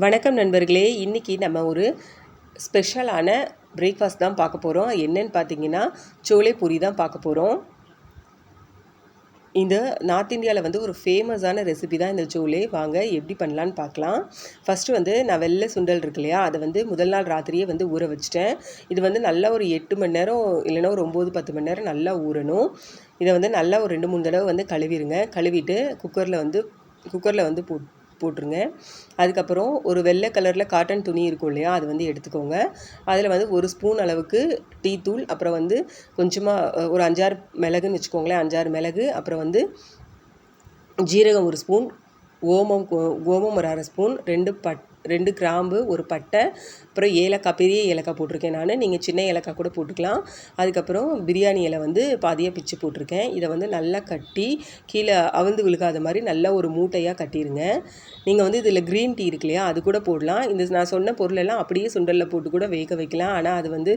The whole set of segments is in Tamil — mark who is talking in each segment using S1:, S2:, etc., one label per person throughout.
S1: வணக்கம் நண்பர்களே. இன்றைக்கி நம்ம ஒரு ஸ்பெஷலான பிரேக்ஃபாஸ்ட் தான் பார்க்க போகிறோம். என்னன்னு பார்த்தீங்கன்னா சோலே பூரி தான் பார்க்க போகிறோம். இந்த நார்த் இந்தியாவில் வந்து ஒரு ஃபேமஸான ரெசிபி தான் இந்த சோலே. வாங்க எப்படி பண்ணலான்னு பார்க்கலாம். ஃபஸ்ட்டு வந்து நான் வெள்ளை சுண்டல் இருக்கு இல்லையா, அதை வந்து முதல் நாள் ராத்திரியே வந்து ஊற வச்சுட்டேன். இது வந்து நல்லா ஒரு 8 மணி நேரம் இல்லைன்னா ஒரு 9-10 மணி நேரம் நல்லா ஊறணும். இதை வந்து நல்லா ஒரு 2-3 தடவை வந்து கழுவிடுங்க. கழுவிட்டு குக்கரில் வந்து போட்டுருங்க. அதுக்கப்புறம் ஒரு வெள்ளை கலரில் காட்டன் துணி இருக்கும் இல்லையா, அது வந்து எடுத்துக்கோங்க. அதில் வந்து 1 ஸ்பூன் அளவுக்கு டீ தூள், அப்புறம் வந்து கொஞ்சமாக ஒரு 5-6 மிளகுன்னு வச்சுக்கோங்களேன், 5-6 மிளகு, அப்புறம் வந்து ஜீரகம் 1 ஸ்பூன், ஓமம் ஒரு 1/2 ஸ்பூன், 2 கிராம்பு, 1 பட்டை, அப்புறம் ஏலக்காய், பெரிய ஏலக்காய் போட்டிருக்கேன் நான். நீங்கள் சின்ன ஏலக்காய் கூட போட்டுக்கலாம். அதுக்கப்புறம் பிரியாணி இலை வந்து பாதியாக பிச்சு போட்டிருக்கேன். இதை வந்து நல்லா கட்டி கீழே அவிழ்ந்து விழுகாத மாதிரி நல்லா ஒரு மூட்டையாக கட்டிடுங்க. நீங்கள் வந்து இதில் க்ரீன் டீ இருக்கு இல்லையா, அது கூட போடலாம். இந்த நான் சொன்ன பொருளெல்லாம் அப்படியே சுண்டலில் போட்டு கூட வேக வைக்கலாம். ஆனால் அது வந்து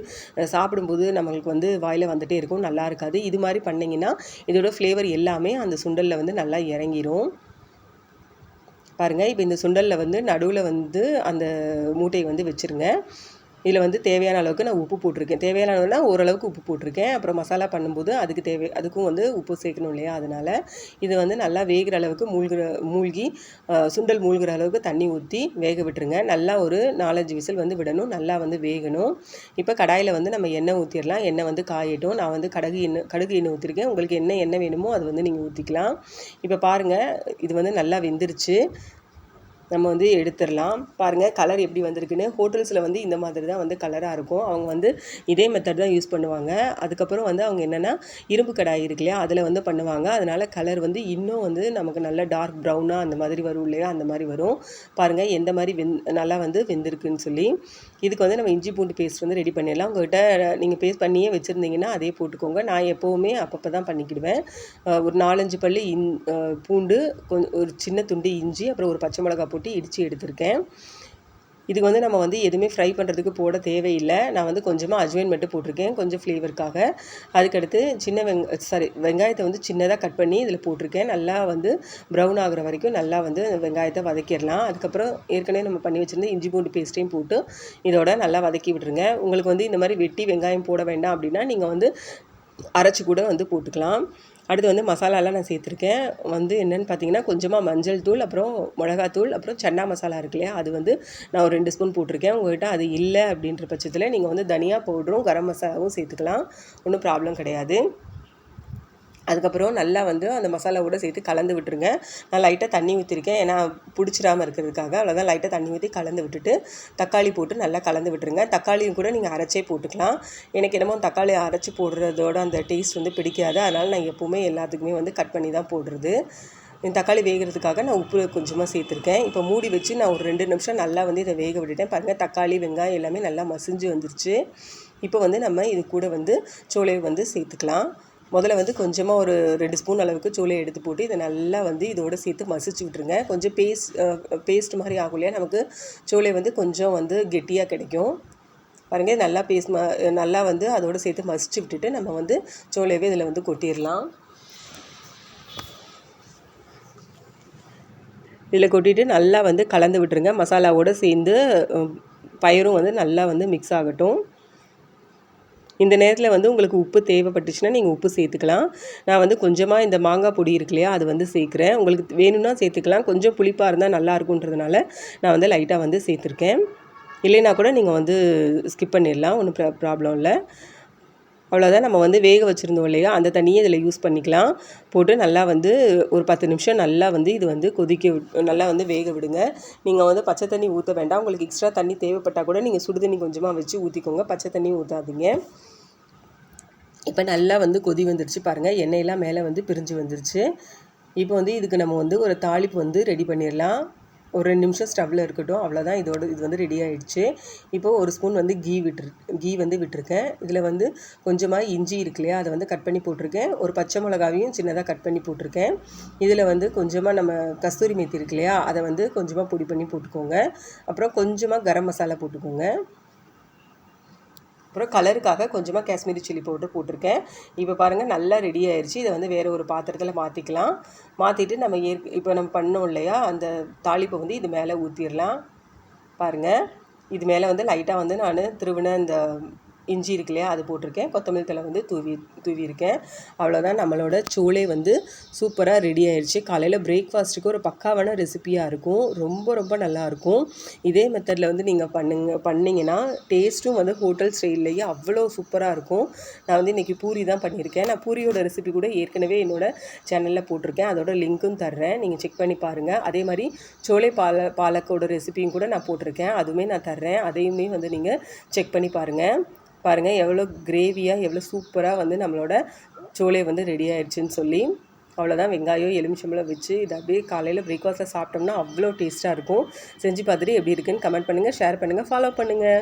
S1: சாப்பிடும்போது நம்மளுக்கு வந்து வாயில் வந்துகிட்டே இருக்கும், நல்லா இருக்காது. இது மாதிரி பண்ணிங்கன்னா இதோட ஃப்ளேவர் எல்லாமே அந்த சுண்டலில் வந்து நல்லா இறங்கிடும். பாருங்கள், இப்போ இந்த சுண்டலில் வந்து நடுவில் வந்து அந்த மூட்டையை வந்து வச்சுருங்க. இதில் வந்து தேவையான அளவுக்கு நான் உப்பு போட்டிருக்கேன். தேவையான அளவுனா ஓரளவுக்கு உப்பு போட்டிருக்கேன். அப்புறம் மசாலா பண்ணும்போது அதுக்கும் வந்து உப்பு சேர்க்கணும் இல்லையா, அதனால் இது வந்து நல்லா வேகிற அளவுக்கு மூழ்கி சுண்டல் மூழ்கிற அளவுக்கு தண்ணி ஊற்றி வேக விட்டுருங்க. நல்லா ஒரு 4-5 விசில் வந்து விடணும், நல்லா வந்து வேகணும். இப்போ கடாயில் வந்து நம்ம எண்ணெய் ஊற்றிடலாம். எண்ணெய் வந்து காயட்டும். நான் வந்து கடுகு எண்ணெய் ஊற்றிருக்கேன். உங்களுக்கு என்ன வேணுமோ அது வந்து நீங்கள் ஊற்றிக்கலாம். இப்போ பாருங்கள், இது வந்து நல்லா வெந்துருச்சு. நம்ம வந்து எடுத்துடலாம். பாருங்கள் கலர் எப்படி வந்திருக்குன்னு. ஹோட்டல்ஸில் வந்து இந்த மாதிரி தான் வந்து கலராக இருக்கும். அவங்க வந்து இதே மெத்தட் தான் யூஸ் பண்ணுவாங்க. அதுக்கப்புறம் வந்து அவங்க என்னென்னா இரும்பு கடாய் இருக்கு இல்லையா, அதில் வந்து பண்ணுவாங்க. அதனால் கலர் வந்து இன்னும் வந்து நமக்கு நல்லா டார்க் ப்ரௌனாக அந்த மாதிரி வரும் இல்லையா, அந்த மாதிரி வரும். பாருங்கள் எந்த மாதிரி நல்லா வந்து வெந்திருக்குன்னு சொல்லி. இதுக்கு வந்து நம்ம இஞ்சி பூண்டு பேஸ்ட் வந்து ரெடி பண்ணிடலாம். உங்கள்கிட்ட நீங்கள் பேஸ்ட் பண்ணியே வச்சுருந்தீங்கன்னா அதே போட்டுக்கோங்க. நான் எப்போவுமே அப்பப்போ தான் பண்ணிக்கிடுவேன். ஒரு 4-5 பல்லு பூண்டு, ஒரு சின்ன துண்டு இஞ்சி, அப்புறம் ஒரு பச்சை மிளகாய் போட்டு இடித்து எடுத்திருக்கேன். இதுக்கு வந்து நம்ம வந்து எதுவுமே ஃப்ரை பண்ணுறதுக்கு போட தேவையில்லை. நான் வந்து கொஞ்சமாக அஜ்வைன் மட்டும் போட்டிருக்கேன், கொஞ்சம் ஃப்ளேவருக்காக. அதுக்கடுத்து வெங்காயத்தை வந்து சின்னதாக கட் பண்ணி இதில் போட்டிருக்கேன். நல்லா வந்து ப்ரௌன் ஆகுற வரைக்கும் நல்லா வந்து வெங்காயத்தை வதக்கிடலாம். அதுக்கப்புறம் ஏற்கனவே நம்ம பண்ணி வச்சுருந்த இஞ்சி பூண்டு பேஸ்ட்டையும் போட்டு இதோட நல்லா வதக்கி விட்டுருங்க. உங்களுக்கு வந்து இந்த மாதிரி வெட்டி வெங்காயம் போட வேண்டாம் அப்படின்னா நீங்கள் வந்து அரைச்சி கூட வந்து போட்டுக்கலாம். அடுத்து வந்து மசாலாலாம் நான் சேர்த்துருக்கேன். வந்து என்னென்னு பார்த்தீங்கன்னா கொஞ்சமாக மஞ்சள் தூள், அப்புறம் மிளகாத்தூள், அப்புறம் சன்னா மசாலா இருக்கு இல்லையா, அது வந்து நான் ஒரு 2 ஸ்பூன் போட்டிருக்கேன். உங்கள்கிட்ட அது இல்லை அப்படின்ற பட்சத்தில் நீங்கள் வந்து தனியா பவுடரும் கரம் மசாலாவும் சேர்த்துக்கலாம். ஒன்றும் ப்ராப்ளம் கிடையாது. அதுக்கப்புறம் நல்லா வந்து அந்த மசாலாவோட சேர்த்து கலந்து விட்டுருங்க. நான் லைட்டாக தண்ணி ஊற்றிருக்கேன், ஏன்னா பிடிச்சிடாமல் இருக்கிறதுக்காக. அவ்வளோதான், லைட்டாக தண்ணி ஊற்றி கலந்து விட்டுட்டு தக்காளி போட்டு நல்லா கலந்து விட்டுருங்க. தக்காளியும் கூட நீங்கள் அரைச்சே போட்டுக்கலாம். எனக்கு என்னமோ தக்காளி அரைச்சி போடுறதோட அந்த டேஸ்ட் வந்து பிடிக்காது. அதனால் நான் எப்போவுமே எல்லாத்துக்குமே வந்து கட் பண்ணி தான் போடுறது. தக்காளி வேகிறதுக்காக நான் உப்பு கொஞ்சமாக சேர்த்துருக்கேன். இப்போ மூடி வச்சு நான் ஒரு 2 நிமிஷம் நல்லா வந்து இதை வேக விட்டுட்டேன். பாருங்கள், தக்காளி வெங்காயம் எல்லாமே நல்லா மசிஞ்சு வந்துருச்சு. இப்போ வந்து நம்ம இது கூட வந்து சோலையை வந்து சேர்த்துக்கலாம். முதல்ல வந்து கொஞ்சமாக ஒரு 2 ஸ்பூன் அளவுக்கு சோலையை எடுத்து போட்டு இதை நல்லா வந்து இதோடு சேர்த்து மசிச்சு விட்டுருங்க. கொஞ்சம் பேஸ்ட் மாதிரி ஆகும் இல்லையா, நமக்கு சோலை வந்து கொஞ்சம் வந்து கெட்டியாக கிடைக்கும். பாருங்கள், நல்லா நல்லா வந்து அதோடு சேர்த்து மசிச்சு விட்டுட்டு நம்ம வந்து சோலையவே இதில் வந்து கொட்டிடலாம். இதில் கொட்டிட்டு நல்லா வந்து கலந்து விட்டுருங்க. மசாலாவோடு சேர்ந்து பயிரும் வந்து நல்லா வந்து மிக்ஸ் ஆகட்டும். இந்த நேரத்தில் வந்து உங்களுக்கு உப்பு தேவைப்பட்டுச்சுன்னா நீங்கள் உப்பு சேர்த்துக்கலாம். நான் வந்து கொஞ்சமாக இந்த மாங்காய் பொடி இருக்கு இல்லையா, அது வந்து சேர்க்குறேன். உங்களுக்கு வேணும்னா சேர்த்துக்கலாம். கொஞ்சம் புளிப்பாக இருந்தால் நல்லா இருக்குன்றதுனால நான் வந்து லைட்டாக வந்து சேர்த்துருக்கேன். இல்லைன்னா கூட நீங்கள் வந்து ஸ்கிப் பண்ணிடலாம், ஒன்றும் ப்ராப்ளம் இல்லை. அவ்வளோதான், நம்ம வந்து வேக வச்சுருந்தோம் இல்லையா, அந்த தண்ணியை இதில் யூஸ் பண்ணிக்கலாம். போட்டு நல்லா வந்து ஒரு 10 நிமிஷம் நல்லா வந்து இது வந்து நல்லா வந்து வேக விடுங்க. நீங்கள் வந்து பச்சை தண்ணி ஊற்ற வேண்டாம். உங்களுக்கு எக்ஸ்ட்ரா தண்ணி தேவைப்பட்டால் கூட நீங்கள் சுடுதண்ணி கொஞ்சமாக வச்சு ஊற்றிக்கோங்க. பச்சை தண்ணி ஊற்றாதீங்க. இப்போ நல்லா வந்து கொதி வந்துருச்சு பாருங்கள், எண்ணெயெல்லாம் மேலே வந்து பிரிஞ்சு வந்துருச்சு. இப்போ வந்து இதுக்கு நம்ம வந்து ஒரு தாளிப்பு வந்து ரெடி பண்ணிடலாம். ஒரு 2 நிமிஷம் ஸ்டவ்வில் இருக்கட்டும். அவ்வளோதான், இது வந்து ரெடி ஆகிடுச்சு. இப்போது 1 ஸ்பூன் வந்து கீ வந்து விட்டுருக்கேன். இதில் வந்து கொஞ்சமாக இஞ்சி இருக்கு இல்லையா, அதை வந்து கட் பண்ணி போட்டிருக்கேன். ஒரு பச்சை மிளகாவையும் சின்னதாக கட் பண்ணி போட்டிருக்கேன். இதில் வந்து கொஞ்சமாக நம்ம கஸ்தூரி மேத்தி இருக்கு இல்லையா, அதை வந்து கொஞ்சமாக பொடி பண்ணி போட்டுக்கோங்க. அப்புறம் கொஞ்சமாக கரம் மசாலா போட்டுக்கோங்க. அப்புறம் கலருக்காக கொஞ்சமாக காஷ்மீரி சில்லி பவுடர் போட்டிருக்கேன். இப்போ பாருங்கள், நல்லா ரெடி ஆயிடுச்சு. இதை வந்து வேறு ஒரு பாத்திரத்தில் மாற்றிட்டு நம்ம இப்போ நம்ம பண்ணோம் இல்லையா, அந்த தாளிப்பை வந்து இது மேலே ஊற்றிடலாம். பாருங்கள். இது மேலே வந்து லைட்டாக வந்து நான் திருவின இந்த இஞ்சி இருக்கு இல்லையா, அது போட்டிருக்கேன். கொத்தமல்லி தழை வந்து தூவியிருக்கேன். அவ்வளோதான், நம்மளோட சோளே வந்து சூப்பராக ரெடி ஆயிடுச்சு. காலையில் பிரேக்ஃபாஸ்ட்டுக்கு ஒரு பக்காவான ரெசிபியாக இருக்கும். ரொம்ப ரொம்ப நல்லாயிருக்கும். இதே மெத்தடில் வந்து நீங்கள் பண்ணிங்கன்னா டேஸ்ட்டும் வந்து ஹோட்டல் ஸ்டைல்லையே அவ்வளோ சூப்பராக இருக்கும். நான் வந்து இன்றைக்கி பூரி தான் பண்ணியிருக்கேன். நான் பூரியோட ரெசிபி கூட ஏற்கனவே என்னோடய சேனலில் போட்டிருக்கேன். அதோட லிங்க்கும் தர்றேன், நீங்கள் செக் பண்ணி பாருங்கள். அதே மாதிரி சோளே பாலக்கோட ரெசிபியும் கூட நான் போட்டிருக்கேன், அதுவுமே நான் தர்றேன். அதையுமே வந்து நீங்கள் செக் பண்ணி பாருங்கள். எவ்வளோ கிரேவியாக எவ்வளோ சூப்பராக வந்து நம்மளோட சோளே வந்து ரெடி ஆயிடுச்சுன்னு சொல்லி. அவ்வளோதான், வெங்காயம் எலுமிச்சம்பழம் வச்சு இதை அப்படியே காலையில் பிரேக்ஃபாஸ்ட்டில் சாப்பிட்டோம்னா அவ்வளோ டேஸ்ட்டாக இருக்கும். செஞ்சு பார்த்துட்டு எப்படி இருக்குன்னு கமெண்ட் பண்ணுங்கள், ஷேர் பண்ணுங்கள், ஃபாலோ பண்ணுங்கள்.